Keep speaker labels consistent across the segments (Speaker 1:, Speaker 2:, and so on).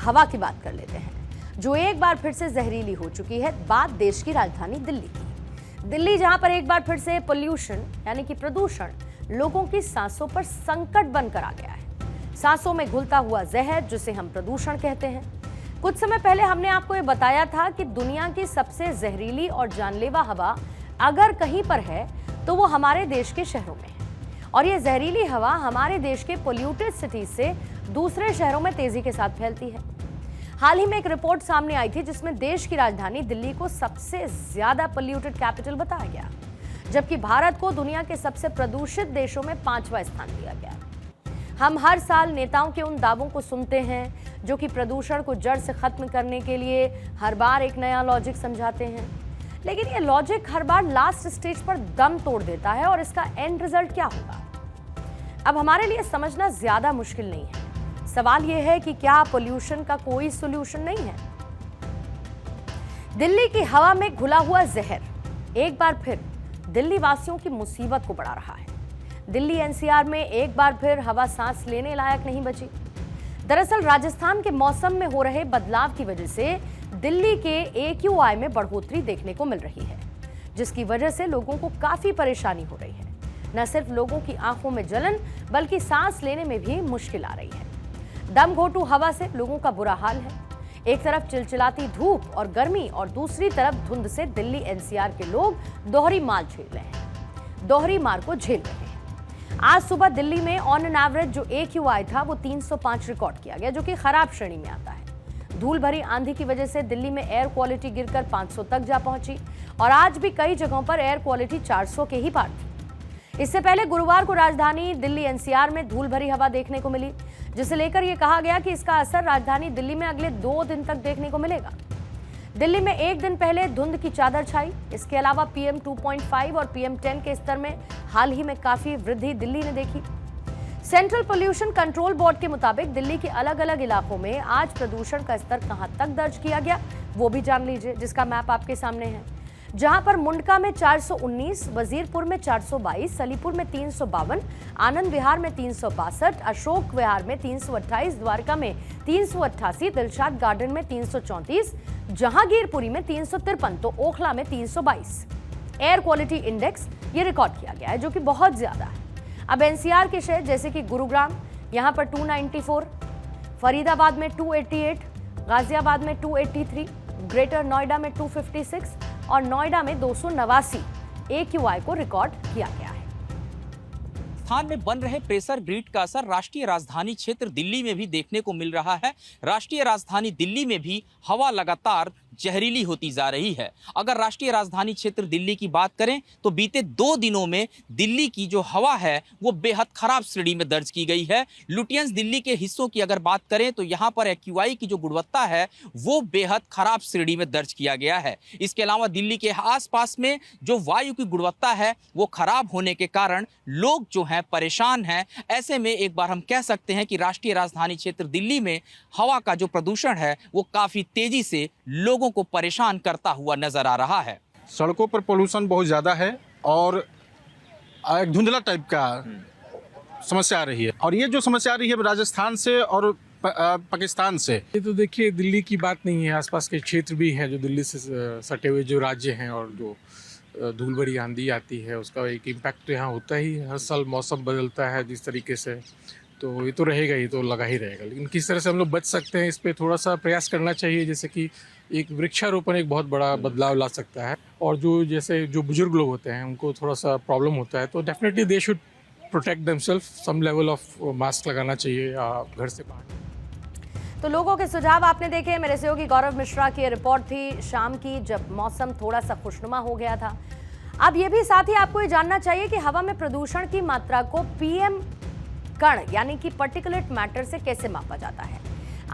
Speaker 1: हवा की बात कर लेते हैं, जो एक बार फिर से जहरीली हो चुकी है। बात देश की राजधानी दिल्ली की। दिल्ली जहां पर एक बार फिर से पोल्यूशन यानी कि प्रदूषण लोगों की सांसों पर संकट बनकर आ गया है। सांसों में घुलता हुआ जहर, जिसे हम प्रदूषण कहते हैं। कुछ समय पहले हमने आपको ये बताया था कि दुनिया की सबसे जहरीली और जानलेवा हवा अगर कहीं पर है तो वो हमारे देश के शहरों में है। और ये जहरीली हवा हमारे देश के पोल्यूटेड सिटीज से दूसरे शहरों में तेजी के साथ फैलती है। हाल ही में एक रिपोर्ट सामने आई थी जिसमें देश की राजधानी दिल्ली को सबसे ज्यादा पोल्यूटेड कैपिटल बताया गया, जबकि भारत को दुनिया के सबसे प्रदूषित देशों में 5वां स्थान दिया गया। हम हर साल नेताओं के उन दावों को सुनते हैं जो कि प्रदूषण को जड़ से खत्म करने के लिए हर बार एक नया लॉजिक समझाते हैं, लेकिन ये लॉजिक हर बार लास्ट स्टेज पर दम तोड़ देता है और इसका एंड रिजल्ट क्या होगा, अब हमारे लिए समझना ज्यादा मुश्किल नहीं है। सवाल यह है कि क्या पोल्यूशन का कोई सॉल्यूशन नहीं है? दिल्ली की हवा में घुला हुआ जहर एक बार फिर दिल्ली वासियों की मुसीबत को बढ़ा रहा है। दिल्ली एनसीआर में एक बार फिर हवा सांस लेने लायक नहीं बची। दरअसल राजस्थान के मौसम में हो रहे बदलाव की वजह से दिल्ली के AQI में बढ़ोतरी देखने को मिल रही है, जिसकी वजह से लोगों को काफी परेशानी हो रही है। न सिर्फ लोगों की आंखों में जलन, बल्कि सांस लेने में भी मुश्किल आ रही है। दम घोटू हवा से लोगों का बुरा हाल है। एक तरफ चिलचिलाती धूप और गर्मी और दूसरी तरफ धुंध से दिल्ली एनसीआर के लोग दोहरी मार को झेल रहे हैं। आज सुबह दिल्ली में ऑन एन एवरेज जो AQI था वो 305 रिकॉर्ड किया गया, जो कि खराब श्रेणी में आता है। धूल भरी आंधी की वजह से दिल्ली में एयर क्वालिटी गिरकर 500 तक जा पहुंची और आज भी कई जगहों पर एयर क्वालिटी 400 के ही पार थी। इससे पहले गुरुवार को राजधानी दिल्ली एनसीआर में धूल भरी हवा देखने को मिली, जिसे लेकर यह कहा गया कि इसका असर राजधानी दिल्ली में अगले 2 दिन तक देखने को मिलेगा। दिल्ली में एक दिन पहले धुंध की चादर छाई। इसके अलावा PM 2.5 और PM 10 के स्तर में हाल ही में काफी वृद्धि दिल्ली ने देखी। सेंट्रल पोल्यूशन कंट्रोल बोर्ड के मुताबिक दिल्ली के अलग अलग इलाकों में आज प्रदूषण का स्तर कहां तक दर्ज किया गया वो भी जान लीजिए, जिसका मैप आपके सामने है। जहां पर मुंडका में 419, वजीरपुर में 422, सलीपुर में 352, आनंद विहार में 362, अशोक विहार में 328, द्वारका में 388, दिलशाद गार्डन में 334, जहांगीरपुरी में 353 तो ओखला में 322। एयर क्वालिटी इंडेक्स ये रिकॉर्ड किया गया है, जो कि बहुत ज्यादा है। अब एनसीआर के शहर जैसे कि गुरुग्राम, यहां पर 294, फरीदाबाद में 288, गाजियाबाद में 283, ग्रेटर नोएडा में 256 और नोएडा में 289 AQI को रिकॉर्ड किया गया है।
Speaker 2: राजस्थान में बन रहे प्रेशर ग्रिड का असर राष्ट्रीय राजधानी क्षेत्र दिल्ली में भी देखने को मिल रहा है। राष्ट्रीय राजधानी दिल्ली में भी हवा लगातार जहरीली होती जा रही है। अगर राष्ट्रीय राजधानी क्षेत्र दिल्ली की बात करें तो बीते 2 दिनों में दिल्ली की जो हवा है वो बेहद खराब श्रेणी में दर्ज की गई है। लुटियंस दिल्ली के हिस्सों की अगर बात करें तो यहाँ पर AQI की जो गुणवत्ता है वो बेहद खराब श्रेणी में दर्ज किया गया है। इसके अलावा दिल्ली के आसपास में जो वायु की गुणवत्ता है वो खराब होने के कारण लोग जो हैं परेशान हैं। ऐसे में एक बार हम कह सकते हैं कि राष्ट्रीय राजधानी क्षेत्र दिल्ली में हवा का जो प्रदूषण है वो काफी तेजी से लोगों को परेशान करता हुआ नजर आ रहा है।
Speaker 3: सड़कों पर पोल्यूशन बहुत ज़्यादा है और एक धुंधला टाइप का समस्या आ रही है, और ये जो समस्या आ रही है राजस्थान से और पाकिस्तान से।
Speaker 4: ये तो देखिए दिल्ली की बात नहीं है, आसपास के क्षेत्र भी हैं जो दिल्ली से सटे हुए जो राज्य हैं, और जो धूल भरी आंधी आती है उसका एक इम्पैक्ट तो यहाँ होता ही। हर साल मौसम बदलता है जिस तरीके से, तो ये तो रहेगा, ये तो लगा ही रहेगा। लेकिन किस तरह से हम लोग बच सकते हैं इस पे थोड़ा सा प्रयास करना चाहिए। जैसे कि एक वृक्षारोपण एक बहुत बड़ा बदलाव ला सकता है, और जो बुजुर्ग लोग होते हैं उनको थोड़ा सा प्रॉब्लम होता है तो definitely they should protect themselves. Some level of mask लगाना चाहिए घर से बाहर।
Speaker 1: तो लोगों के सुझाव आपने देखे। मेरे सहयोगी गौरव मिश्रा की रिपोर्ट थी शाम की, जब मौसम थोड़ा सा खुशनुमा हो गया था। अब ये भी साथ ही आपको ये जानना चाहिए कि हवा में प्रदूषण की मात्रा को PM कण यानी कि पार्टिकुलेट मैटर से कैसे मापा जाता है।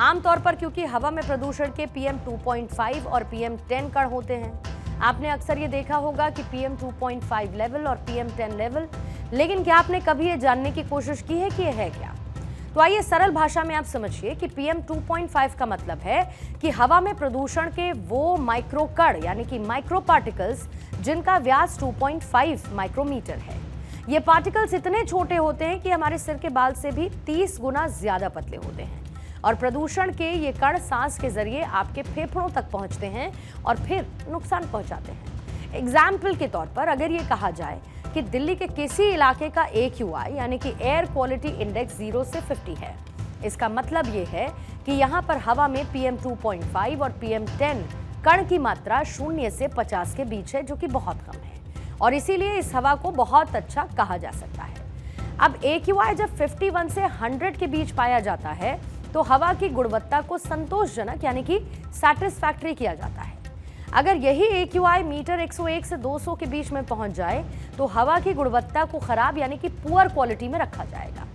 Speaker 1: आमतौर पर क्योंकि हवा में प्रदूषण के PM 2.5 और PM 10 कण होते हैं, आपने अक्सर ये देखा होगा कि PM 2.5 लेवल और PM 10 लेवल, लेकिन क्या आपने कभी ये जानने की कोशिश की है कि यह है क्या? तो आइए सरल भाषा में आप समझिए कि PM 2.5 का मतलब है कि हवा में प्रदूषण के वो माइक्रो कण यानी कि माइक्रो पार्टिकल्स जिनका व्यास 2.5 माइक्रोमीटर है। ये पार्टिकल्स इतने छोटे होते हैं कि हमारे सिर के बाल से भी 30 गुना ज्यादा पतले होते हैं और प्रदूषण के ये कण सांस के जरिए आपके फेफड़ों तक पहुंचते हैं और फिर नुकसान पहुंचाते हैं। एग्जाम्पल के तौर पर अगर ये कहा जाए कि दिल्ली के किसी इलाके का AQI यानी कि एयर क्वालिटी इंडेक्स 0 से 50 है, इसका मतलब ये है कि यहाँ पर हवा में PM 2.5 और PM 10 कण की मात्रा 0 से 50 के बीच है, जो कि बहुत कम है और इसीलिए इस हवा को बहुत अच्छा कहा जा सकता है। अब AQI जब 51 से 100 के बीच पाया जाता है तो हवा की गुणवत्ता को संतोषजनक यानी कि सैटिस्फैक्टरी किया जाता है। अगर यही AQI मीटर 101 से 200 के बीच में पहुंच जाए तो हवा की गुणवत्ता को खराब यानी कि पुअर क्वालिटी में रखा जाएगा।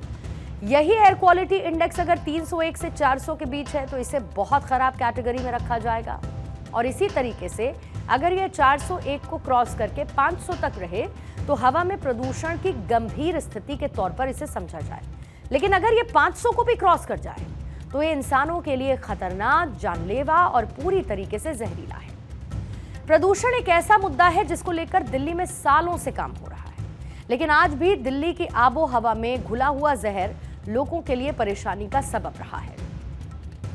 Speaker 1: यही एयर क्वालिटी इंडेक्स अगर 301 से 400 के बीच है तो इसे बहुत खराब कैटेगरी में रखा जाएगा और इसी तरीके से अगर यह 401 को क्रॉस करके 500 तक रहे तो हवा में प्रदूषण की गंभीर स्थिति के तौर पर इसे समझा जाए। लेकिन अगर ये 500 को भी क्रॉस कर जाए तो ये इंसानों के लिए खतरनाक, जानलेवा और पूरी तरीके से जहरीला है। प्रदूषण एक ऐसा मुद्दा है जिसको लेकर दिल्ली में सालों से काम हो रहा है, लेकिन आज भी दिल्ली की आबो हवा में घुला हुआ जहर लोगों के लिए परेशानी का सबब रहा है।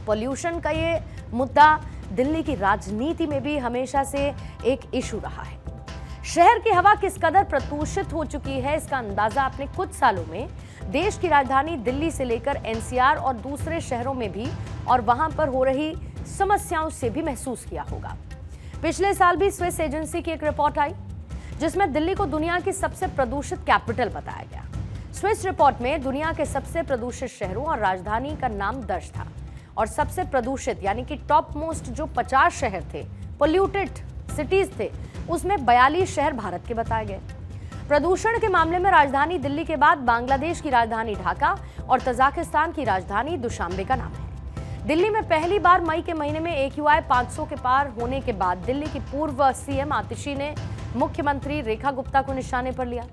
Speaker 1: पॉल्यूशन का ये मुद्दा दिल्ली की राजनीति में भी हमेशा से एक इशू रहा है। शहर की हवा किस कदर प्रदूषित हो चुकी है इसका अंदाजा आपने कुछ सालों में देश की राजधानी दिल्ली से लेकर NCR और दूसरे शहरों में भी और वहां पर हो रही समस्याओं से भी महसूस किया होगा। पिछले साल भी स्विस एजेंसी की एक रिपोर्ट आई जिसमें दिल्ली को दुनिया की सबसे प्रदूषित कैपिटल बताया गया। स्विस रिपोर्ट में दुनिया के सबसे प्रदूषित शहरों और राजधानी का नाम दर्ज था और सबसे प्रदूषित यानी कि टॉप मोस्ट जो 50 शहर थे, पोल्यूटेड सिटीज थे, उसमें 42 शहर भारत के बताए गए। प्रदूषण के मामले में राजधानी दिल्ली के बाद बांग्लादेश की राजधानी ढाका और तजाकिस्तान की राजधानी दुशांबे का नाम है। दिल्ली में पहली बार मई के महीने में AQI 500 के पार होने के बाद दिल्ली की पूर्व CM आतिशी ने मुख्यमंत्री रेखा गुप्ता को निशाने पर लिया।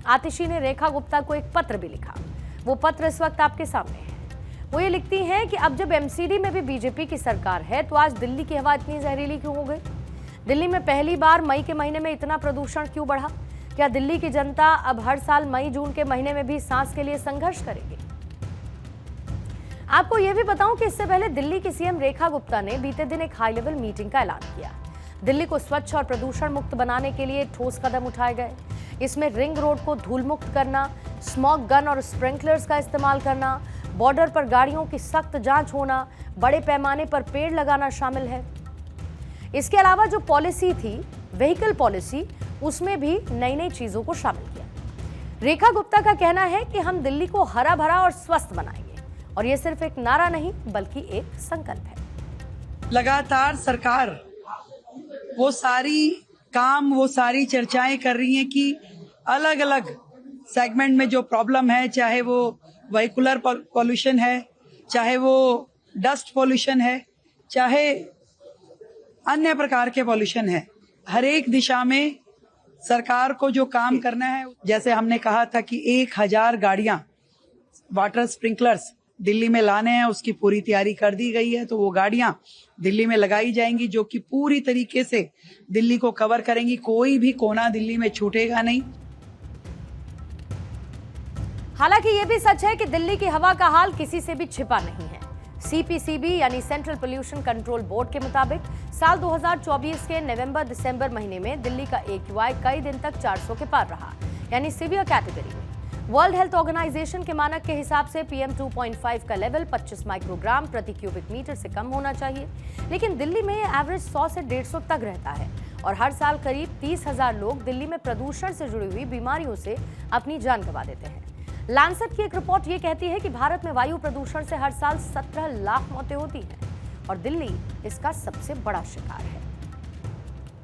Speaker 1: आतिशी ने रेखा गुप्ता को एक पत्र भी लिखा। वो पत्र इस वक्त आपके सामने है। वो ये लिखती हैं कि अब जब MCD में भी BJP की सरकार है तो आज दिल्ली की हवा इतनी जहरीली क्यों हो गई? दिल्ली में पहली बार मई के महीने में इतना प्रदूषण क्यों बढ़ा? क्या दिल्ली की जनता अब हर साल मई जून के महीने में भी सांस के लिए संघर्ष करेगी? आपको यह भी बताऊं कि इससे पहले दिल्ली की CM रेखा गुप्ता ने बीते दिन एक हाई लेवल मीटिंग का ऐलान किया। दिल्ली को स्वच्छ और प्रदूषण मुक्त बनाने के लिए ठोस कदम उठाए गए। इसमें रिंग रोड को धूल मुक्त करना, स्मॉग गन और स्प्रिंकलर्स का इस्तेमाल करना, बॉर्डर पर गाड़ियों की सख्त जांच होना, बड़े पैमाने पर पेड़ लगाना शामिल है। इसके अलावा जो पॉलिसी थी, व्हीकल पॉलिसी, उसमें भी नई नई चीजों को शामिल किया। रेखा गुप्ता का कहना है कि हम दिल्ली को हरा भरा और स्वस्थ बनाएंगे और ये सिर्फ एक नारा नहीं बल्कि एक संकल्प है।
Speaker 5: लगातार सरकार वो सारी चर्चाएं कर रही हैं कि अलग अलग सेगमेंट में जो प्रॉब्लम है, चाहे वो व्हीकुलर पॉल्यूशन है, चाहे वो डस्ट पॉल्यूशन है, चाहे अन्य प्रकार के पॉल्यूशन है, हर एक दिशा में सरकार को जो काम करना है, जैसे हमने कहा था कि 1000 गाड़ियां वाटर स्प्रिंकलर्स दिल्ली में लाने हैं, उसकी पूरी तैयारी कर दी गई है। तो वो गाड़ियां दिल्ली में लगाई जाएंगी जो कि पूरी तरीके से दिल्ली को कवर करेंगी। कोई भी कोना दिल्ली में छूटेगा नहीं।
Speaker 1: हालांकि ये भी सच है कि दिल्ली की हवा का हाल किसी से भी छिपा नहीं है। CPCB यानी सेंट्रल पोल्यूशन कंट्रोल बोर्ड के मुताबिक साल 2024 के नवंबर-दिसंबर महीने में दिल्ली का AQI कई दिन तक 400 के पार रहा, यानी सीवियर कैटेगरी में। वर्ल्ड हेल्थ ऑर्गेनाइजेशन के मानक के हिसाब से PM 2.5 का लेवल 25 माइक्रोग्राम प्रति क्यूबिक मीटर से कम होना चाहिए, लेकिन दिल्ली में ये एवरेज 100 से 150 तक रहता है और हर साल करीब 30,000 लोग दिल्ली में प्रदूषण से जुड़ी हुई बीमारियों से अपनी जान गंवा देते हैं। लैंसेट की एक रिपोर्ट ये कहती है कि भारत में वायु प्रदूषण से हर साल 17 लाख मौतें होती हैं और दिल्ली इसका सबसे बड़ा शिकार है।